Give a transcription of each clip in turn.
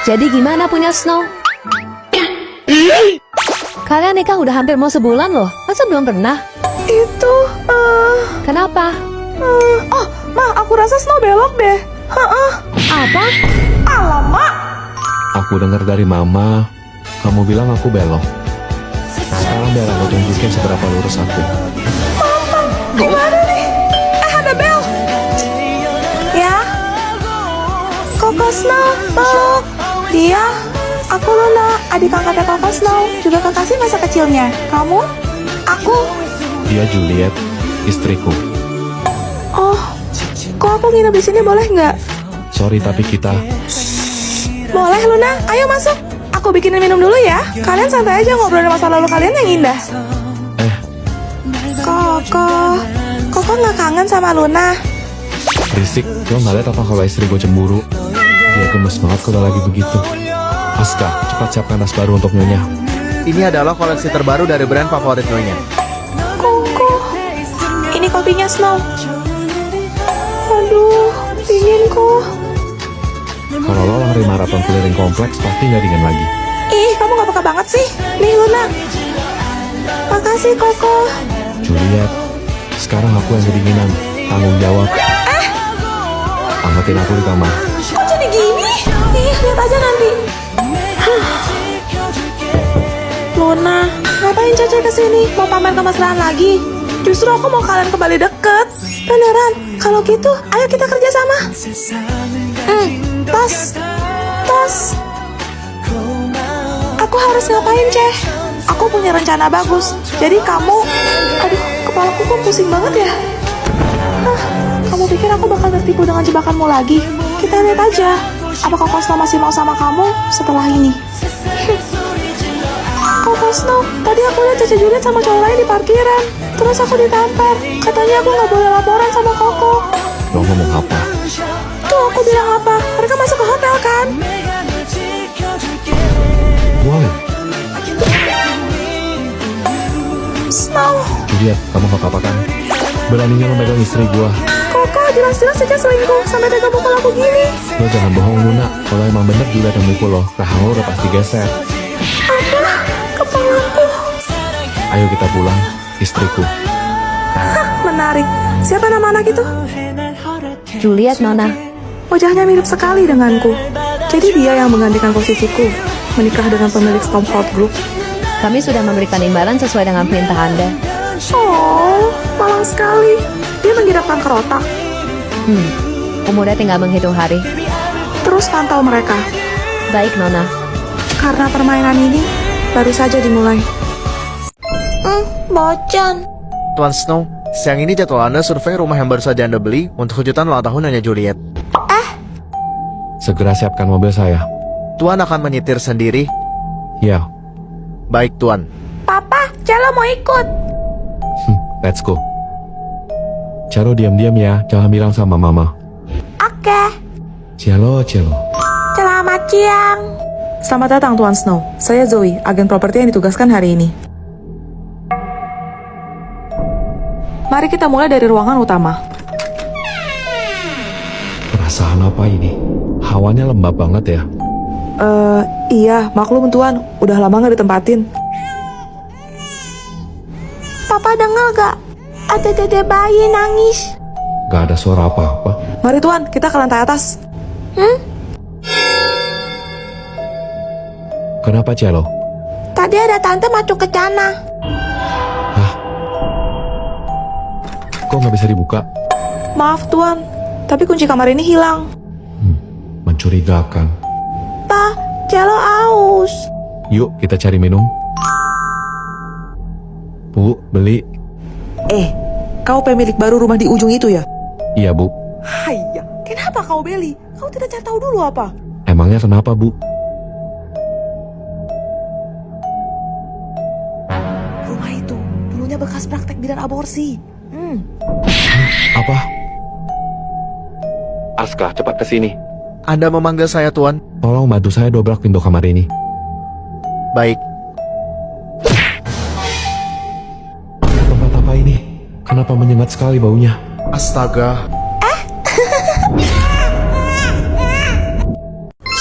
Jadi gimana punya Snow? Kalian nikah udah hampir mau sebulan loh. Masa belum pernah? Itu, Kenapa? oh, Ma, aku rasa Snow belok deh. Apa? Alamak. Aku dengar dari mama, kamu bilang aku belok. Sekarang biar aku tunjukin seberapa lurus aku. Gimana nih? Ada bel. Ya. Koko Snow, peluk. Dia, aku Luna, adik angkatnya Koko Snow, juga kekasih masa kecilnya. Kamu? Aku. Dia Juliet, istriku. Oh, kok aku nginep di sini boleh nggak? Sorry tapi kita... Boleh Luna, ayo masuk. Aku bikinin minum dulu ya. Kalian santai aja ngobrolin masa lalu kalian yang indah. Koko nggak kangen sama Luna? Berisik, lo nggak liat apa kalau istri gue cemburu? Dia gemes banget kalau lagi begitu. Aska, cepat siapkan tas baru untuk Nyonya. Ini adalah koleksi terbaru dari brand favorit Nyonya. Koko, ini kopinya Snow. Aduh, dingin kok. Kalau lo lari maraton keliling kompleks, pasti nggak dingin lagi. Ih, kamu nggak peka banget sih. Nih Luna. Makasih Koko. Juliet, sekarang aku yang kedinginan. Tanggung jawab. Angetin aku di kamar. Kok jadi gini? Ih, lihat aja nanti. Luna, ngapain Cece kesini? Mau pamer kemesraan lagi? Justru aku mau kalian kembali deket. Beneran, kalau gitu, ayo kita kerja sama. Tos. Aku harus ngapain, Ceh? Aku punya rencana bagus. Jadi kamu... Aduh, kepalaku kok pusing banget ya? Kamu pikir aku bakal tertipu dengan jebakanmu lagi? Kita lihat aja. Apakah Koko Snow masih mau sama kamu setelah ini? Koko Snow, tadi aku lihat Cece Juliet sama cowok lain di parkiran. Terus aku ditampar. Katanya aku nggak boleh laporan sama Koko. Lo ngomong apa? Tuh aku bilang apa? Mereka masuk ke hotel kan? Why? Snow, Juliet, kamu gak apa-apa kan? Beraninya lo megang istri gua. Koko jelas-jelas saja selingkuh sampai tega mukul aku gini. Lo jangan bohong Luna. Kalau emang bener Juliet yang mukul lo, rahang lo udah pasti geser. Apa? Kepalaku. Ayo kita pulang, istriku. Menarik. Siapa nama anak itu? Juliet, Nona. Wajahnya mirip sekali denganku. Jadi dia yang menggantikan posisiku, menikah dengan pemilik Stormfront Group. Kami sudah memberikan imbalan sesuai dengan perintah Anda. Oh, malang sekali. Dia menggidapkan kerotak. Pemuda tinggal menghitung hari. Terus pantau mereka. Baik, Nona. Karena permainan ini baru saja dimulai. Bocan. Tuan Snow, siang ini jadwal Anda survei rumah yang baru saja Anda beli untuk kejutan ulang tahun Nyonya Juliet. Segera siapkan mobil saya. Tuan akan menyetir sendiri? Ya, Baik, Tuan. Papa, Celo mau ikut. let's go. Celo diam-diam ya, jangan bilang sama mama. Oke. Celo. Selamat siang. Selamat datang Tuan Snow. Saya Zoe, agen properti yang ditugaskan hari ini. Mari kita mulai dari ruangan utama. Perasaan apa ini? Hawanya lembab banget ya. Iya, maklum Tuan, udah lama gak ditempatin. Papa dengar gak? Ada dede bayi nangis. Gak ada suara apa-apa. Mari Tuan, kita ke lantai atas. Kenapa Celo? Tadi ada tante masuk ke sana. Hah? Kok gak bisa dibuka? Maaf Tuan, tapi kunci kamar ini hilang. Mencurigakan. Pa, Celo aus. Yuk kita cari minum. Bu, beli. Kau pemilik baru rumah di ujung itu ya? Iya bu. Haiya, kenapa kau beli? Kau tidak cari tahu dulu apa? Emangnya kenapa bu? Rumah itu dulunya bekas praktek bidan aborsi. Apa? Aska, cepat ke sini. Anda memanggil saya, Tuan? Tolong bantu saya dobrak pintu kamar ini. Baik. Tempat apa ini? Kenapa menyengat sekali baunya?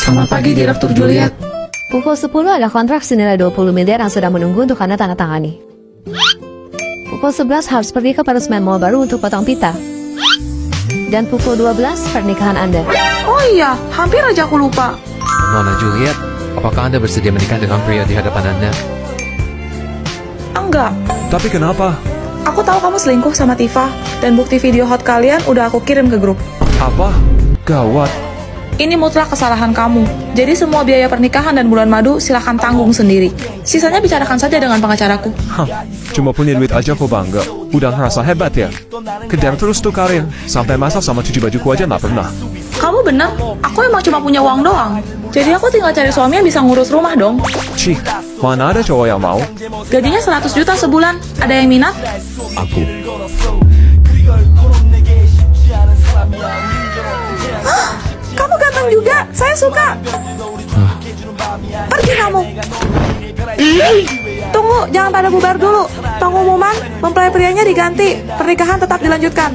Selamat pagi, Direktur Juliet. Pukul 10 ada kontrak senilai 20 miliar yang sudah menunggu untuk Anda tanda tangani. Pukul 11 harus pergi ke Parusman Mall baru untuk potong pita. Dan pukul 12 pernikahan Anda. Oh iya, hampir aja aku lupa. Nona Juliet, apakah Anda bersedia menikah dengan pria di hadapan Anda? Enggak. Tapi kenapa? Aku tahu kamu selingkuh sama Tifa, dan bukti video hot kalian udah aku kirim ke grup. Apa? Gawat. Ini mutlak kesalahan kamu. Jadi semua biaya pernikahan dan bulan madu silahkan tanggung sendiri. Sisanya bicarakan saja dengan pengacaraku. Hah, cuma punya duit aja kok bangga. Udah ngerasa hebat ya? Kejar terus tuh karir. Sampai masak sama cuci bajuku aja nggak pernah. Kamu benar, aku emang cuma punya uang doang. Jadi aku tinggal cari suami yang bisa ngurus rumah dong. Cih, mana ada cowok yang mau? Gajinya 100 juta sebulan. Ada yang minat? Aku. Kamu ganteng juga, saya suka. Pergi kamu. Tunggu, jangan pada bubar dulu. Pengumuman, mempelai prianya diganti. Pernikahan tetap dilanjutkan.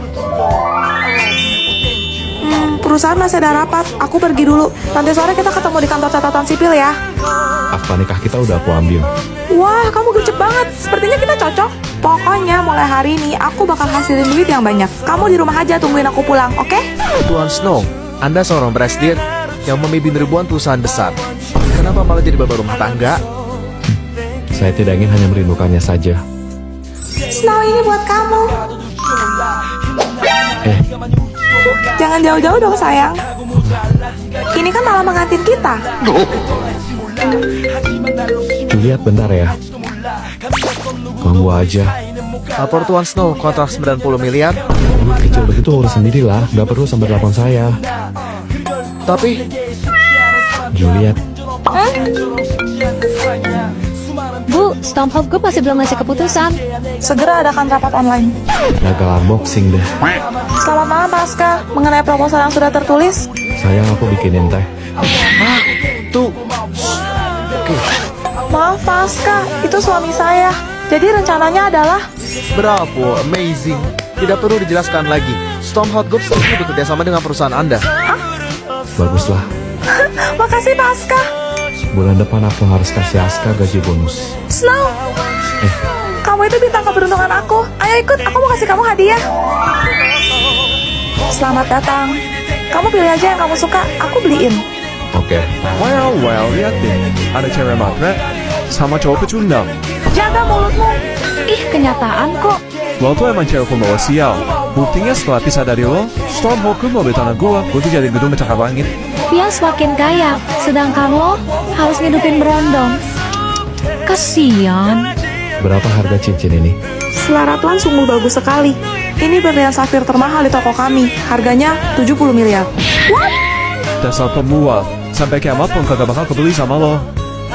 Perusahaan masih ada rapat. Aku pergi dulu. Nanti sore kita ketemu di kantor catatan sipil ya. Akta nikah kita udah aku ambil. Wah, kamu gercep banget. Sepertinya kita cocok. Pokoknya mulai hari ini aku bakal hasilin duit yang banyak. Kamu di rumah aja tungguin aku pulang, oke? Tuan Snow, Anda seorang presidir yang memimpin ribuan perusahaan besar. Kenapa malah jadi bapak rumah tangga? Saya tidak ingin hanya merindukannya saja. Snow ini buat kamu. Jangan jauh-jauh dong sayang. Ini kan malam pengantin kita. Juliet, bentar ya. Ganggu aja. Lapor Tuan Snow, kontrak 90 miliar. Duit kecil begitu urus sendirilah. Gak perlu sampai telepon saya. Tapi, Juliet, Bu, Stormhawk Group masih belum ngasih keputusan. Segera adakan rapat online. gagal unboxing deh. Selamat malam Pasca. Mengenai proposal yang sudah tertulis, Sayang, aku bikinin teh. tuh. Oke, maaf Pasca, itu suami saya. Jadi rencananya adalah bravo, amazing. Tidak perlu dijelaskan lagi. Stormhawk Group setuju bekerja sama dengan perusahaan Anda. Baguslah. makasih Pasca. Bulan depan aku harus kasih Aska gaji bonus. Snow, kamu itu bintang keberuntungan aku. Ayo ikut, aku mau kasih kamu hadiah. Selamat datang. Kamu pilih aja yang kamu suka, aku beliin. Oke. Well, lihat deh. Ada cewek matre sama cowok pecundang. Jaga mulutmu. Ih, kenyataan kok. Lo tuh emang cewek pembawa sial. Buktinya setelah pisah dari lo, Stormhawk Group mobil tanah gua tuh jadi gedung pencakar langit. Dia semakin kaya, sedangkan lo harus ngidupin berondong. Kasian. Berapa harga cincin ini? Selera Tuan sungguh bagus sekali. Ini berlian safir termahal di toko kami. Harganya 70 miliar. Dasar pembual. Sampai kiamat pun kagak bakal kebeli sama lo.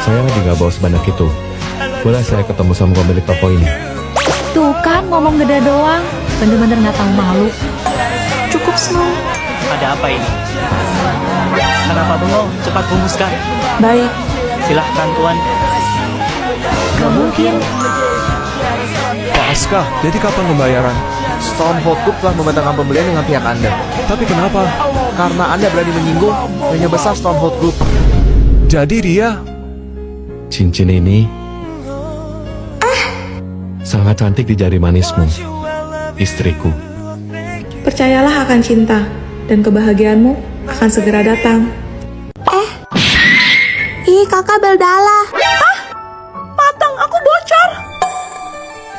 Saya lagi gak bawa sebanyak itu. Boleh saya ketemu sama pemilik toko ini? Tuh kan ngomong gede doang. Bener-bener gak tahu malu. Cukup Snow. Ada apa ini? Kenapa bengong? Cepat rumuskan. Baik. Silahkan Tuan. Gak mungkin. Pak Aska, jadi kapan pembayaran? Stormhawk Group telah membatalkan pembelian dengan pihak Anda. Tapi kenapa? Karena Anda berani menyinggung nyonya besar Stormhawk Group. Jadi dia Cincin ini sangat cantik di jari manismu, istriku. Percayalah akan cinta, dan kebahagiaanmu akan segera datang. Ih, kakak Beldala. Hah? Matang, aku bocor.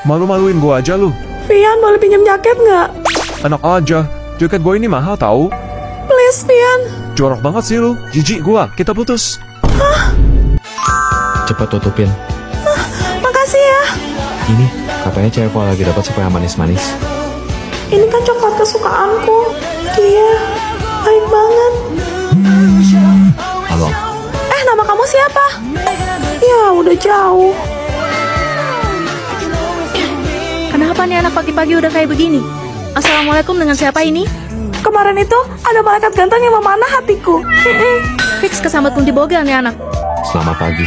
malu-maluin gua aja lu. Vian, boleh pinjam jaket nggak? Enak aja, jaket gua ini mahal tahu. Please, Vian. Jorok banget sih lu, jijik gua, kita putus. Cepat tutupin. Makasih ya. Ini katanya cewek kalau lagi dapat suka yang manis-manis. Ini kan coklat kesukaanku. Iya, baik banget. Halo. Nama kamu siapa? Ya, udah jauh. Kenapa nih anak pagi-pagi udah kayak begini? Assalamualaikum, dengan siapa ini? Kemarin itu ada malaikat ganteng yang memanah hatiku. Fix kesambet kunti bogel nih anak. Selamat pagi.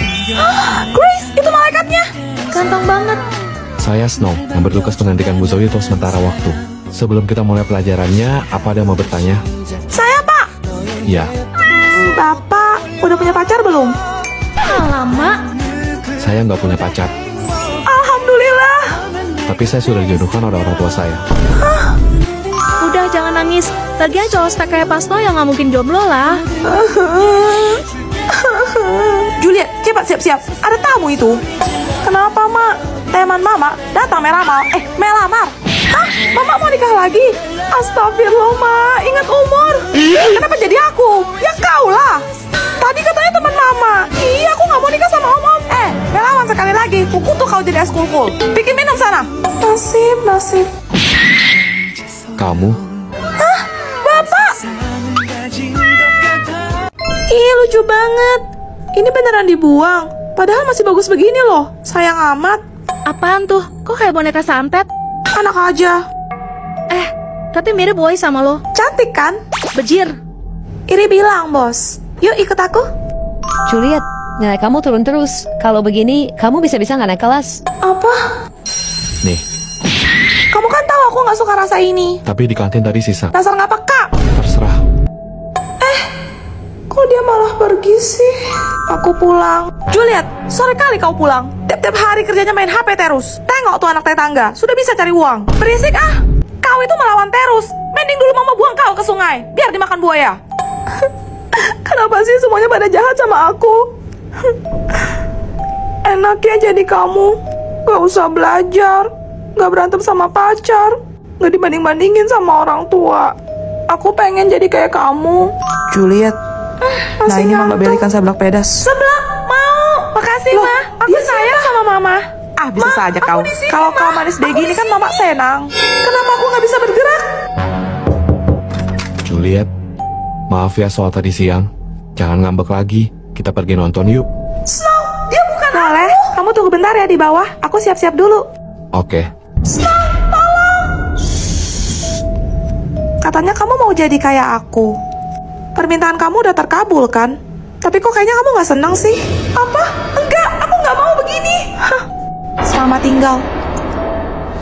Grace, itu malaikatnya. Ganteng banget. Saya Snow yang bertugas menggantikan Bu Zoe untuk sementara waktu. Sebelum kita mulai pelajarannya, apa ada yang mau bertanya? Saya, Pak. Ya, Bapak, udah punya pacar belum? Alamak, Saya nggak punya pacar, Alhamdulillah. tapi saya sudah dijodohkan oleh orang tua saya. udah jangan nangis. Lagian cowok spek kayak Pasno yang nggak mungkin jomblo lah. Juliet, cepat siap-siap. Ada tamu itu. Kenapa, Mak? Teman Mama datang melamar. Melamar. Hah? Mama mau nikah lagi? Astagfirullah, Mak. Ingat umur. Kenapa jadi aku? Ya kau lah. Tadi katanya teman Mama. Iya, aku nggak mau nikah sama Om. Melawan sekali lagi. Kukutuk kau jadi es kulkul. Bikin minum sana. Nasib. Kamu? Bapak! Ih, lucu banget. Ini beneran dibuang. Padahal masih bagus begini loh. Sayang amat. Apaan tuh? Kok kayak boneka santet? Anak aja. Tapi mirip boy sama lo. Cantik kan? Bejir. Iri bilang, bos. Yuk ikut aku. Juliet, nilai kamu turun terus. Kalau begini, kamu bisa-bisa nggak naik kelas. Apa? Nih, Kamu kan tahu aku nggak suka rasa ini. tapi di kantin tadi sisa. Dasar nggak peka. Terserah. Kok dia malah pergi sih? Aku pulang. Juliet, sore kali kau pulang. Tiap-tiap hari kerjanya main HP terus. Tengok tuh anak tetangga, sudah bisa cari uang. Berisik ah. Kau itu melawan terus. Mending dulu mama buang kau ke sungai, biar dimakan buaya. Kenapa sih semuanya pada jahat sama aku? Enaknya jadi kamu. Gak usah belajar. Gak berantem sama pacar. Gak dibanding-bandingin sama orang tua. Aku pengen jadi kayak kamu. Juliet. Nah ini Mama belikan seblak pedas. Seblak? Mau. Makasih Ma. Aku sayang sama Mama. Bisa saja kau. Kalau kau manis begini kan Mama senang. Kenapa aku gak bisa bergerak? Juliet, maaf ya soal tadi siang. Jangan ngambek lagi. Kita pergi nonton yuk. Snow, dia bukan boleh. Kamu tunggu bentar ya di bawah. Aku siap-siap dulu. Oke. Katanya kamu mau jadi kayak aku. Permintaan kamu udah terkabul kan? Tapi kok kayaknya kamu gak senang sih? Apa? Enggak, aku gak mau begini. Hah. Selamat tinggal.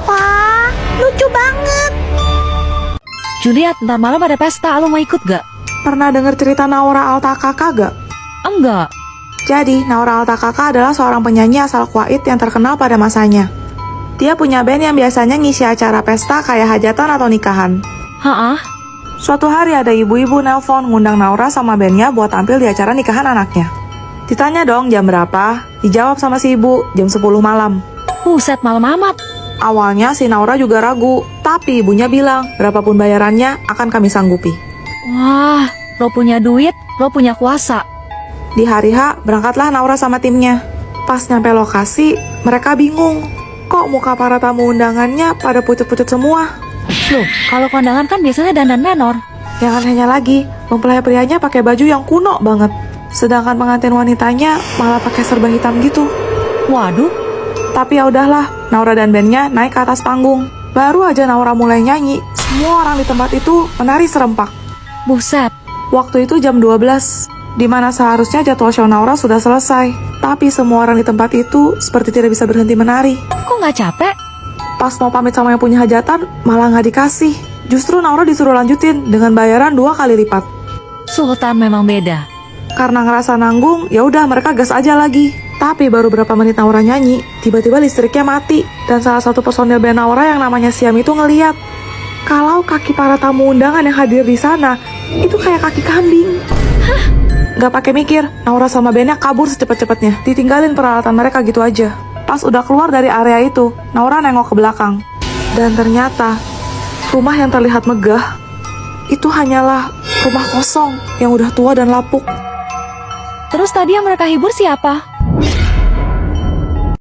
Wah, lucu banget. Juliet, ntar malam ada pesta, lo mau ikut gak? Pernah denger cerita Naura Altakaka gak? Enggak. Jadi, Naura Altakaka adalah seorang penyanyi asal Kuwait yang terkenal pada masanya. Dia punya band yang biasanya ngisi acara pesta kayak hajatan atau nikahan. Hah? Suatu hari ada ibu-ibu nelpon ngundang Naura sama bandnya buat tampil di acara nikahan anaknya. Ditanya dong jam berapa, dijawab sama si ibu jam 10 malam. Buset, malam amat. Awalnya si Naura juga ragu, tapi ibunya bilang berapapun bayarannya akan kami sanggupi. Wah, lo punya duit, lo punya kuasa. Di hari H, berangkatlah Naura sama timnya. Pas nyampe lokasi, mereka bingung. Kok muka para tamu undangannya pada pucet-pucet semua? Loh, kalau kondangan kan biasanya dandan menor. Yang anehnya lagi, mempelai prianya pakai baju yang kuno banget. Sedangkan pengantin wanitanya malah pakai serba hitam gitu. Waduh, Tapi ya udahlah, Naura dan bandnya naik ke atas panggung. Baru aja Naura mulai nyanyi, semua orang di tempat itu menari serempak. buset. Waktu itu jam 12, di mana seharusnya jadwal show Naura sudah selesai. Tapi semua orang di tempat itu seperti tidak bisa berhenti menari. Kok nggak capek? Pas mau pamit sama yang punya hajatan, malah nggak dikasih. Justru Naura disuruh lanjutin dengan bayaran 2 kali lipat. Sultan memang beda. Karena ngerasa nanggung, ya udah mereka gas aja lagi. Tapi baru berapa menit Naura nyanyi, tiba-tiba listriknya mati. Dan salah satu personil band Naura yang namanya Siam itu ngeliat kalau kaki para tamu undangan yang hadir di sana itu kayak kaki kambing. Gak pakai mikir, Naura sama bandnya kabur secepat-cepatnya. Ditinggalin peralatan mereka gitu aja. Pas udah keluar dari area itu, Naura nengok ke belakang. Dan ternyata, rumah yang terlihat megah itu hanyalah rumah kosong yang udah tua dan lapuk. Terus tadi yang mereka hibur siapa?